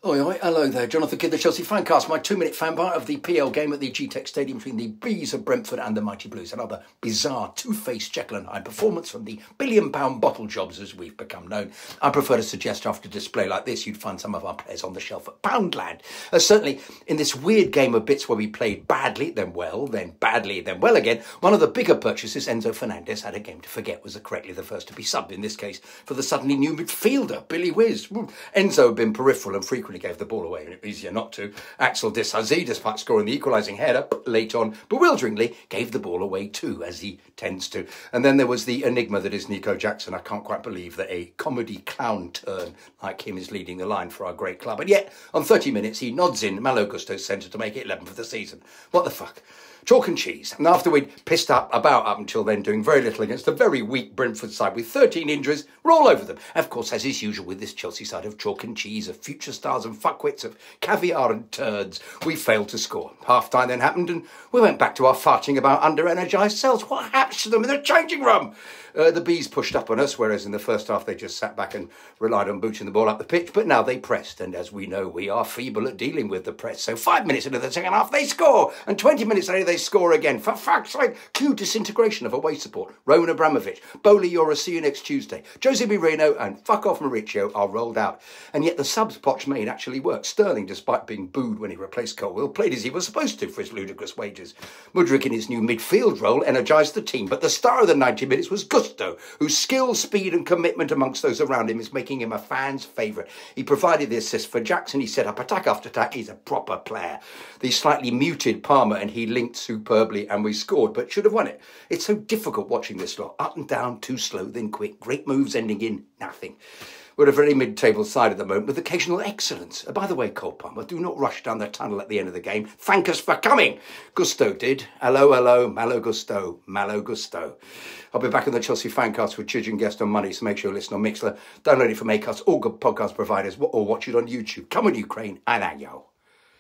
Oi, oi, hello there, Jonathan Kidd, the Chelsea Fancast, my 2-minute fan bite of the PL game at the G-Tech Stadium between the Bees of Brentford and the Mighty Blues. Another bizarre two-faced Jekyll and Hyde performance from the billion-pound bottle jobs as we've become known. I prefer to suggest after a display like this, you'd find some of our players on the shelf at Poundland. Certainly, in this weird game of bits where we played badly, then well, then badly, then well again, one of the bigger purchases, Enzo Fernandez, had a game to forget, was correctly the first to be subbed, in this case, for the suddenly new midfielder, Billy Whiz. Enzo had been peripheral and frequently gave the ball away, and it was easier not to. Axel Dishazy, despite scoring the equalising header late on, bewilderingly gave the ball away too, as he tends to. And then there was the enigma that is Nico Jackson. I can't quite believe that a comedy clown turn like him is leading the line for our great club. And yet, on 30 minutes, he nods in Malo Gusto's centre to make it 11 for the season. What the fuck? Chalk and cheese. And after we'd pissed up until then, doing very little against a very weak Brentford side with 13 injuries, we're all over them. Of course, as is usual with this Chelsea side of chalk and cheese, of future stars and fuckwits, of caviar and turds, we failed to score. Half-time then happened and we went back to our farting about under-energised selves. What happened to them in the changing room? The Bees pushed up on us, whereas in the first half they just sat back and relied on booting the ball up the pitch. But now they pressed, and as we know, we are feeble at dealing with the press. So 5 minutes into the second half, they score, and 20 minutes later they score again. For fuck's sake, cue disintegration of away support. Roman Abramovich, Bowley Yora, see you next Tuesday. Jose Mourinho and fuck off Mauricio are rolled out. And yet the subs Poch made actually worked. Sterling, despite being booed when he replaced Colwill, played as he was supposed to for his ludicrous wages. Mudryk in his new midfield role energised the team, but the star of the 90 minutes was Gusto, whose skill, speed and commitment amongst those around him is making him a fan's favourite. He provided the assist for Jackson. He set up attack after attack. He's a proper player. The slightly muted Palmer and he linked superbly and we scored, but should have won it. It's so difficult watching this lot. Up and down, too slow, then quick. Great moves ending in nothing. We're a very mid-table side at the moment with occasional excellence. By the way, Cole Palmer, do not rush down the tunnel at the end of the game. Thank us for coming. Gusto did. Hello, hello, Malo Gusto, Malo Gusto. I'll be back on the Chelsea Fancast with Chidge and Guest on Monday, so make sure you listen on Mixler. Download it from Acast, all good podcast providers, or watch it on YouTube. Come on, Ukraine, and Anyo.